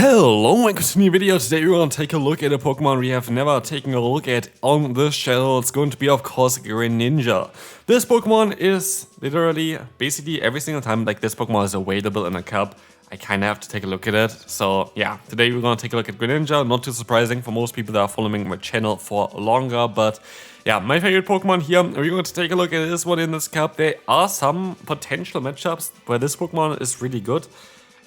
Hello, my Cristian video. Today we're gonna take a look at a Pokemon we have never taken a look at on this channel. It's going to be, of course, Greninja. This Pokemon is literally, basically every single time like this Pokemon is available in a cup, I kinda have to take a look at it. So yeah, today we're gonna take a look at Greninja. Not too surprising for most people that are following my channel for longer, but yeah, my favorite Pokemon here. We're going to take a look at this one in this cup. There are some potential matchups where this Pokemon is really good.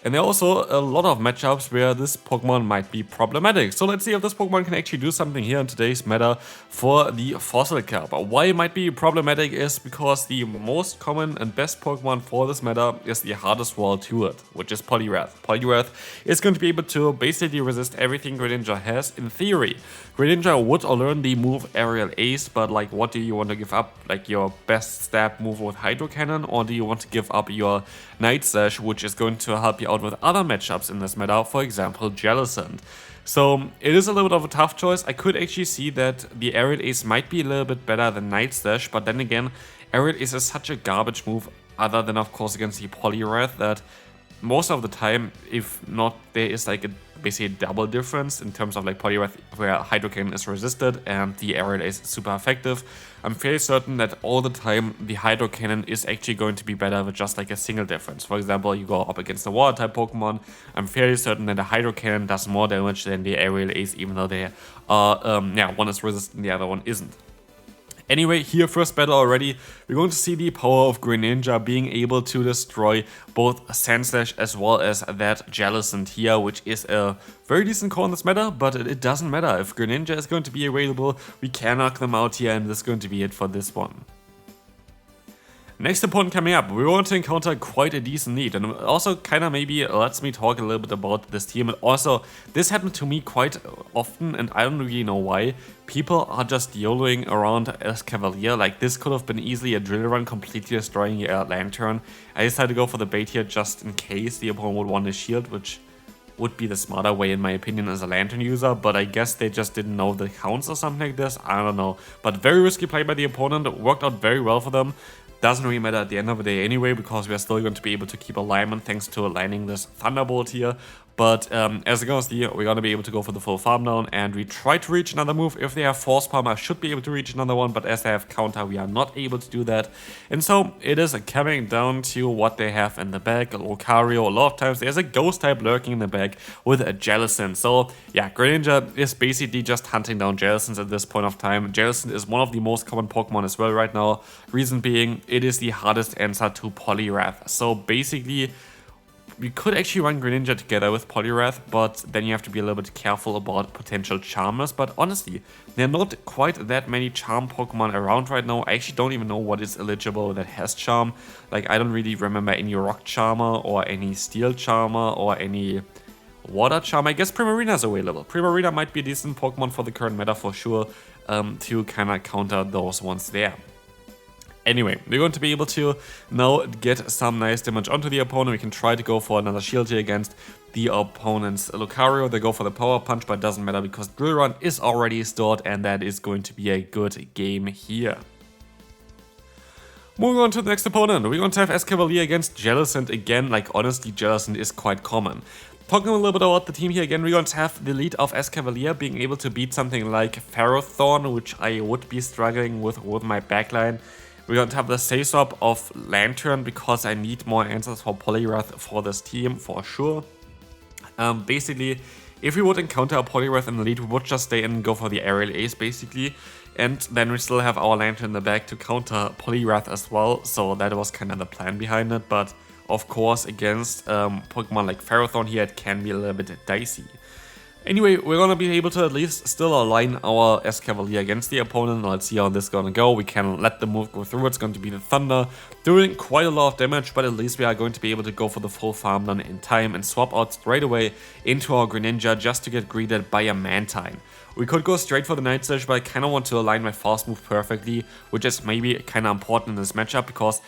And there are also a lot of matchups where this Pokemon might be problematic. So let's see if this Pokemon can actually do something here in today's meta for the Fossil Cup. Why it might be problematic is because the most common and best Pokemon for this meta is the hardest wall to it, which is Poliwrath. Poliwrath is going to be able to basically resist everything Greninja has in theory. Greninja would learn the move Aerial Ace, but like, what do you want to give up? Like your best stab move with Hydro Cannon, or do you want to give up your Night Slash, which is going to help you out with other matchups in this meta, for example Jellicent. So it is a little bit of a tough choice. I could actually see that the Aerial Ace might be a little bit better than Night Slash, but then again, Aerial Ace is such a garbage move, other than of course against the Poliwrath, that most of the time, if not, there is like basically a double difference in terms of like Poliwrath, where Hydro Cannon is resisted and the Aerial Ace is super effective. I'm fairly certain that all the time the Hydro Cannon is actually going to be better with just like a single difference. For example, you go up against a Water type Pokemon, I'm fairly certain that the Hydro Cannon does more damage than the Aerial Ace, even though they are, one is resistant and the other one isn't. Anyway, here first battle already, we're going to see the power of Greninja being able to destroy both Sandslash as well as that Jellicent here, which is a very decent core in this meta, but it doesn't matter. If Greninja is going to be available, we can knock them out here, and this is going to be it for this one. Next opponent coming up, we want to encounter quite a decent lead, and also kind of maybe lets me talk a little bit about this team. And also, this happened to me quite often, and I don't really know why. People are just YOLOing around as Cavalier. Like, this could have been easily a drill run, completely destroying your Lantern. I decided to go for the bait here just in case the opponent would want a shield, which would be the smarter way in my opinion as a Lantern user, but I guess they just didn't know the counts or something like this. I don't know. But very risky play by the opponent, it worked out very well for them. Doesn't really matter at the end of the day anyway, because we are still going to be able to keep alignment thanks to landing this Thunderbolt here. But as it goes, we're going to be able to go for the full farm down, and we try to reach another move. If they have Force Palm, I should be able to reach another one, but as they have counter, we are not able to do that. And so it is coming down to what they have in the bag. Lucario, a lot of times there's a Ghost type lurking in the bag with a Jellicent. So yeah, Greninja is basically just hunting down Jellicent at this point of time. Jellicent is one of the most common Pokemon as well right now. Reason being, it is the hardest answer to Poliwrath. So basically, we could actually run Greninja together with Poliwrath, but then you have to be a little bit careful about potential Charmers. But honestly, there are not quite that many Charm Pokemon around right now. I actually don't even know what is eligible that has Charm. Like, I don't really remember any Rock Charmer or any Steel Charmer or any Water Charm. I guess Primarina is available. Primarina might be a decent Pokemon for the current meta for sure, to kind of counter those ones there. Anyway, we're going to be able to now get some nice damage onto the opponent. We can try to go for another shield here against the opponent's Lucario. They go for the Power Punch, but it doesn't matter because Drill Run is already stored, and that is going to be a good game here. Moving on to the next opponent, we're going to have Escavalier against Jellicent again. Like, honestly, Jellicent is quite common. Talking a little bit about the team here again, we're going to have the lead of Escavalier being able to beat something like Ferrothorn, which I would be struggling with my backline. We're going to have the Say-Swap of Lantern because I need more answers for Poliwrath for this team for sure. Basically, if we would encounter a Poliwrath in the lead, we would just stay in and go for the Aerial Ace basically. And then we still have our Lantern in the back to counter Poliwrath as well. So that was kind of the plan behind it. But of course, against Pokemon like Ferrothorn here, it can be a little bit dicey. Anyway, we're gonna be able to at least still align our Escavalier against the opponent. Let's see how this is gonna go. We can let the move go through. It's going to be the Thunder, doing quite a lot of damage, but at least we are going to be able to go for the full farm done in time and swap out straight away into our Greninja just to get greeted by a Mantine. We could go straight for the Night Slash, but I kind of want to align my fast move perfectly, which is maybe kind of important in this matchup because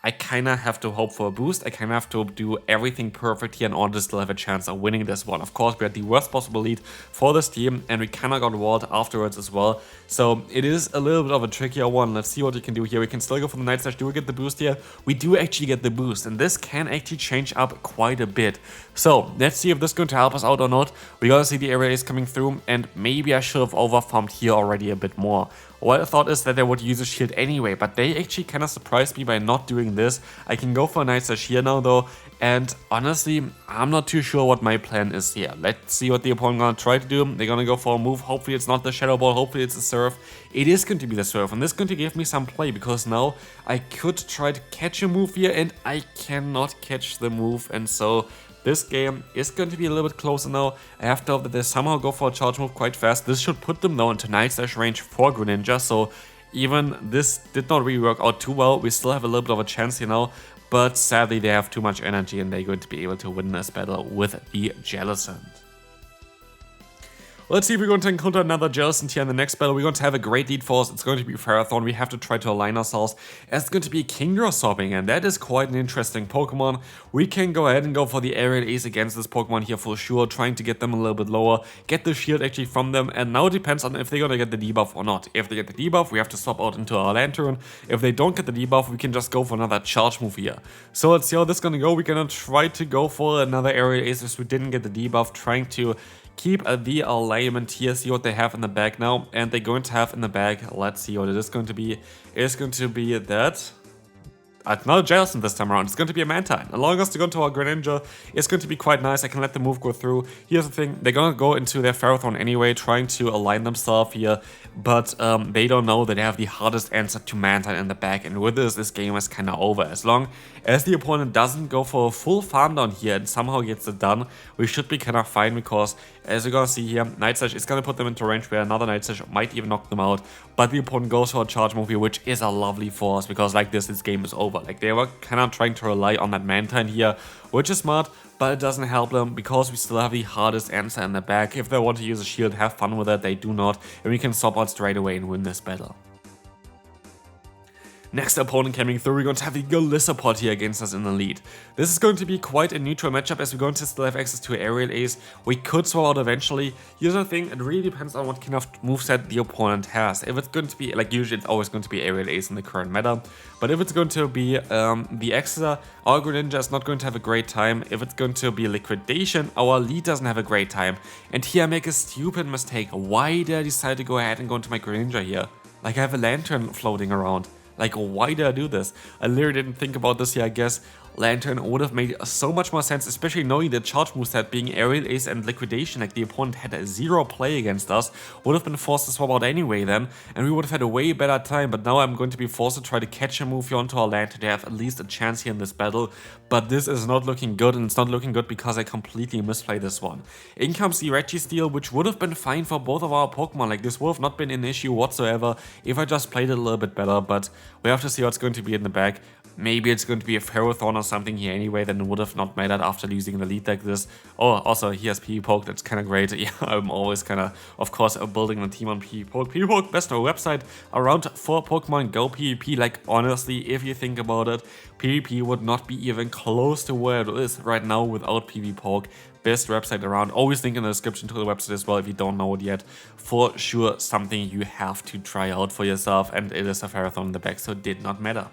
I kinda have to hope for a boost. I kinda have to do everything perfect here in order to still have a chance of winning this one. Of course, we had the worst possible lead for this team, and we kinda got walled afterwards as well. So it is a little bit of a trickier one. Let's see what we can do here. We can still go for the Night Slash. Do we get the boost here? We do actually get the boost, and this can actually change up quite a bit. So let's see if this is going to help us out or not. We gotta see the aerial ace coming through, and maybe I should have overfarmed here already a bit more. What I thought is that they would use a shield anyway, but they actually kind of surprised me by not doing this. I can go for a Night Slash here now though, and honestly, I'm not too sure what my plan is here. Let's see what the opponent gonna try to do. They're gonna go for a move. Hopefully it's not the Shadow Ball, hopefully it's a Surf. It is going to be the Surf, and this is going to give me some play, because now I could try to catch a move here, and I cannot catch the move, and so this game is going to be a little bit closer now. I have to hope that they somehow go for a charge move quite fast. This should put them now into Night Slash range for Greninja, so even this did not really work out too well. We still have a little bit of a chance here now, but sadly they have too much energy and they're going to be able to win this battle with the Jellicent. Let's see if we're going to encounter another Jellicent here in the next battle. We're going to have a great lead for us. It's going to be Ferrothorn. We have to try to align ourselves. It's going to be Kingdra swapping, and that is quite an interesting Pokemon. We can go ahead and go for the Aerial Ace against this Pokemon here for sure, trying to get them a little bit lower, get the shield actually from them, and now it depends on if they're going to get the debuff or not. If they get the debuff, we have to swap out into our Lantern. If they don't get the debuff, we can just go for another charge move here. So let's see how this is going to go. We're going to try to go for another Aerial Ace if we didn't get the debuff, trying to keep the alignment here, see what they have in the bag now, and they're going to have in the bag, let's see what it is going to be. It's going to be that. It's not a Jellicent this time around, it's going to be a Mantine. Allowing us to go into our Greninja is going to be quite nice. I can let the move go through. Here's the thing, they're going to go into their Ferrothorn anyway, trying to align themselves here, but they don't know that they have the hardest answer to Mantine in the back, and with this game is kind of over. As long as the opponent doesn't go for a full farm down here and somehow gets it done, we should be kind of fine, because as you're going to see here, Night Slash is going to put them into range where another Night Slash might even knock them out, but the opponent goes for a charge move here, which is a lovely force, because like this game is over. Like, they were kind of trying to rely on that Mantine here, which is smart, but it doesn't help them, because we still have the hardest answer in the back. If they want to use a shield, have fun with it, they do not, and we can swap out straight away and win this battle. Next opponent coming through, we're going to have the Jellicent here against us in the lead. This is going to be quite a neutral matchup, as we're going to still have access to Aerial Ace. We could swap out eventually. Here's the thing, it really depends on what kind of moveset the opponent has. If it's going to be, like usually it's always going to be Aerial Ace in the current meta, but if it's going to be the Exeter, our Greninja is not going to have a great time. If it's going to be Liquidation, our lead doesn't have a great time. And here I make a stupid mistake. Why did I decide to go ahead and go into my Greninja here? Like, I have a Lantern floating around. Like, why did I do this? I literally didn't think about this here. I guess Lantern would have made so much more sense, especially knowing the charge moveset being Aerial Ace and Liquidation. Like, the opponent had a zero play against us, would have been forced to swap out anyway then, and we would have had a way better time. But now I'm going to be forced to try to catch a move here onto our Lantern to have at least a chance here in this battle. But this is not looking good, and it's not looking good because I completely misplayed this one. In comes the Registeel, which would have been fine for both of our Pokemon. Like, this would have not been an issue whatsoever if I just played it a little bit better, but we have to see what's going to be in the back. Maybe it's going to be a Ferrothorn or something here anyway, then it would have not mattered after losing the lead like this. Oh, also, he has PvPoke, Poke, that's kind of great. Yeah, I'm always kind of course, building a team on PvPoke. Poke. Poke, best website around for Pokemon Go PvP. Like, honestly, if you think about it, PvP would not be even close to where it is right now without PvPoke. Poke. Best website around. Always link in the description to the website as well if you don't know it yet. For sure, something you have to try out for yourself, and it is a Ferrothorn in the back, so it did not matter.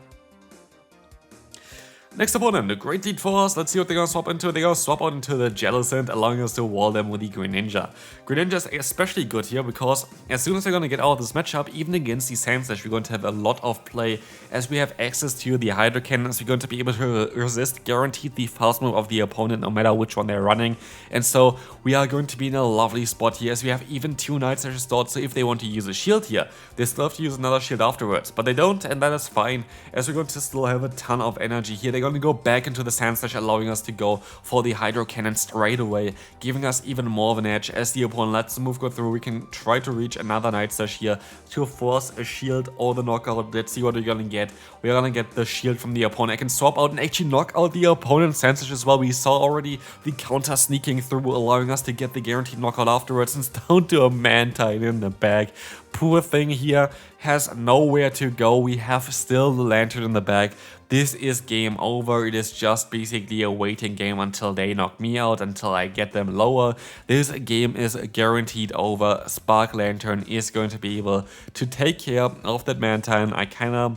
Next opponent, a great lead for us. Let's see what they're gonna swap into. They're gonna swap out into the Jellicent, allowing us to wall them with the Greninja. Greninja is especially good here because as soon as they're gonna get out of this matchup, even against the Sandslash, we're going to have a lot of play as we have access to the Hydro Cannons. We're going to be able to resist guaranteed the fast move of the opponent no matter which one they're running. And so we are going to be in a lovely spot here as we have even 2 Night Slashes stored. So if they want to use a shield here, they still have to use another shield afterwards. But they don't, and that is fine as we're going to still have a ton of energy here. They're going to go back into the Sandslash, allowing us to go for the Hydro Cannon straight away, giving us even more of an edge. As the opponent lets the move go through, we can try to reach another Night Slash here to force a shield or the knockout. Let's see what we're gonna get. We're gonna get the shield from the opponent. I can swap out and actually knock out the opponent's Sandslash as well. We saw already the counter sneaking through, allowing us to get the guaranteed knockout afterwards. And it's down to a Mantine in the bag. Poor thing here has nowhere to go. We have still the Lantern in the bag. this is game over. It is just basically a waiting game until they knock me out, until I get them lower. This game is guaranteed over. Spark Lantern is going to be able to take care of that Mantine. I kinda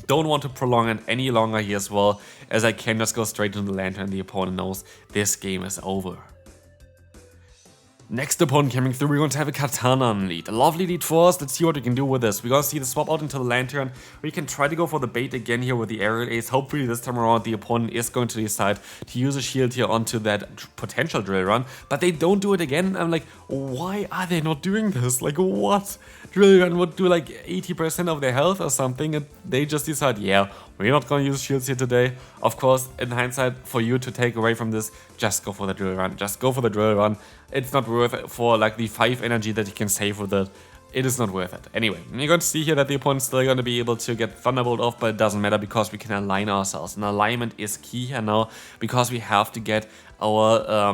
don't want to prolong it any longer here as well, as I can just go straight into the Lantern and the opponent knows this game is over. Next opponent coming through, we're going to have a Katana on lead. A lovely lead for us. Let's see what we can do with this. We're going to see the swap out into the Lantern. We can try to go for the bait again here with the Aerial Ace. Hopefully this time around the opponent is going to decide to use a shield here onto that potential drill run. But they don't do it again. I'm like, why are they not doing this? Like, what? Drill run would do like 80% of their health or something, and they just decide, yeah, we're not going to use shields here today. Of course, in hindsight, for you to take away from this, just go for the drill run. Just go for the drill run. It's not worth it for like the 5 energy that you can save with it. It is not worth it. Anyway, you're going to see here that the opponent's still going to be able to get Thunderbolt off, but it doesn't matter because we can align ourselves. And alignment is key here now because we have to get our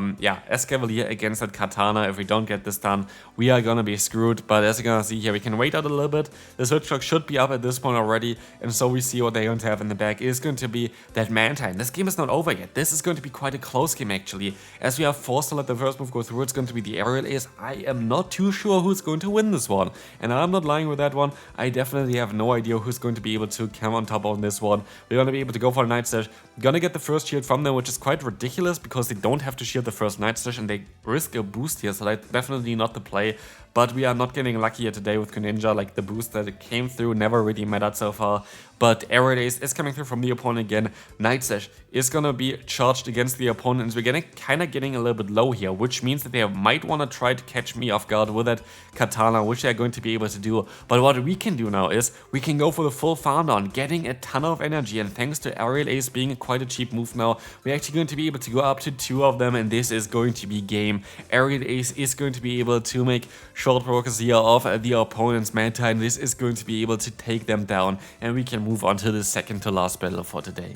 Escavalier against that Katana. If we don't get this done, we are gonna be screwed. But as you're gonna see here, we can wait out a little bit. The switch clock should be up at this point already, and so we see what they're going to have in the back is going to be that Mantine. This game is not over yet. This is going to be quite a close game actually. As we are forced to let the first move go through, it's going to be the Aerial Ace. I am not too sure who's going to win this one, and I'm not lying with that one. I definitely have no idea who's going to be able to come on top on this one. We're gonna be able to go for a Night Slash. Gonna get the first shield from them, which is quite ridiculous because they don't have to shield the first Night Slash and they risk a boost here, so that's definitely not the play. But we are not getting lucky here today with Greninja. Like, the boost that came through never really mattered so far. But Aerial Ace is coming through from the opponent again. Night Slash is gonna be charged against the opponent, and we're kind of getting a little bit low here, which means that they might want to try to catch me off guard with that Katana, which they're going to be able to do. But what we can do now is we can go for the full farm down, getting a ton of energy, and thanks to Aerial Ace being quite a cheap move now, we're actually going to be able to go up to 2 of them, and this is going to be game. Aerial Ace is going to be able to make short progress here of the opponent's Mantine. This is going to be able to take them down, and we can move on to the second to last battle for today.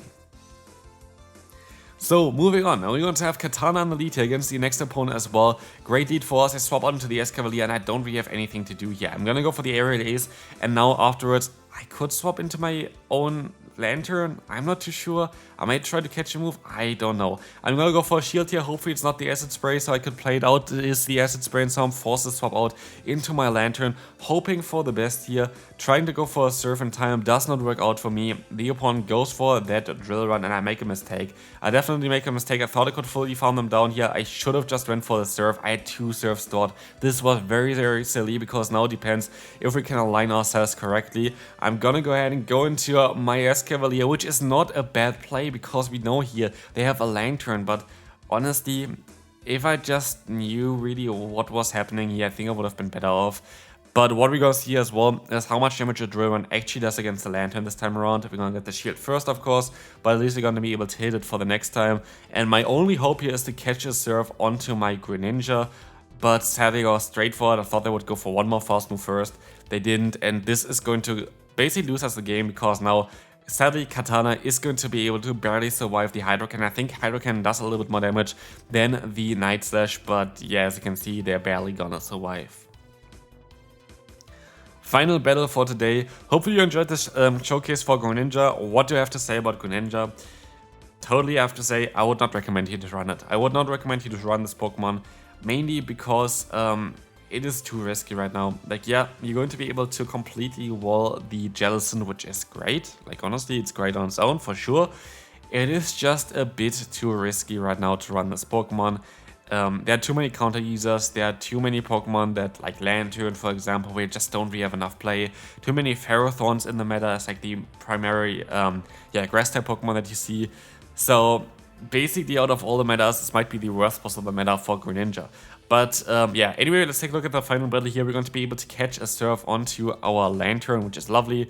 So, moving on, now we're going to have Katana on the lead here against the next opponent as well. Great lead for us. I swap onto the Escavalier and I don't really have anything to do here. I'm gonna go for the Aerial Ace, and now afterwards I could swap into my own Lantern. I'm not too sure. I might try to catch a move. I don't know. I'm gonna go for a shield here. Hopefully it's not the Acid Spray, so I could play it out. It is the Acid Spray, and so I'm forced to swap out into my Lantern, hoping for the best here. Trying to go for a Surf in time does not work out for me. The opponent goes for that drill run, and I make a mistake. I definitely make a mistake. I thought I could fully farm them down here. I should have just went for the Surf. I had 2 Surfs stored. This was very, very silly because now it depends if we can align ourselves correctly. I'm gonna go ahead and go into my Escavalier, which is not a bad play because we know here they have a Lantern, but honestly, if I just knew really what was happening here, I think I would have been better off. But what we're gonna see as well is how much damage a drill run actually does against the Lantern this time around. We're gonna get the shield first, of course, but at least we're gonna be able to hit it for the next time. And my only hope here is to catch a Surf onto my Greninja, but sadly I was straight for it. I thought they would go for one more fast move first. They didn't, and this is going to basically lose us the game because now sadly Katana is going to be able to barely survive the Hydro Cannon. I think Hydro Cannon does a little bit more damage than the Night Slash, but yeah, as you can see, they're barely gonna survive. Final battle for today. Hopefully you enjoyed this showcase for Greninja. What do I have to say about Greninja? Totally have to say, I would not recommend you to run it. I would not recommend you to run this Pokemon, mainly because it is too risky right now. Like, yeah, you're going to be able to completely wall the Jellicent, which is great. Like, honestly, it's great on its own, for sure. It is just a bit too risky right now to run this Pokemon. There are too many counter users, there are too many Pokemon that, like Lantern, for example, we just don't really have enough play. Too many Ferrothorns in the meta as like the primary, Grass-type Pokemon that you see. So, basically, out of all the metas, this might be the worst possible meta for Greninja. But yeah, anyway, let's take a look at the final battle here. We're going to be able to catch a Surf onto our Lantern, which is lovely.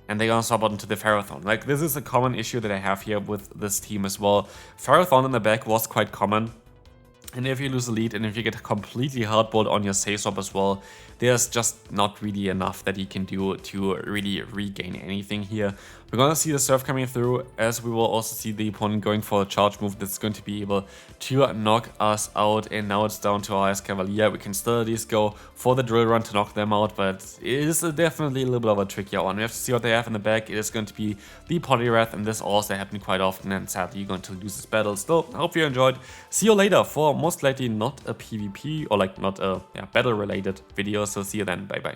And they're gonna swap out into the Ferrothorn. Like, this is a common issue that I have here with this team as well. Ferrothorn in the back was quite common. And if you lose a lead and if you get completely hardballed on your save swap as well, there's just not really enough that you can do to really regain anything here. We're gonna see the surf coming through, as we will also see the opponent going for a charge move that's going to be able to knock us out. And now it's down to our Ice Cavalier. We can still at least go for the drill run to knock them out, but it is definitely a little bit of a trickier one. We have to see what they have in the back. It is going to be the Poliwrath, and this also happening quite often, and sadly you're going to lose this battle. Still, I hope you enjoyed. See you later for most likely not a PvP or like not a battle related video. So see you then. Bye bye.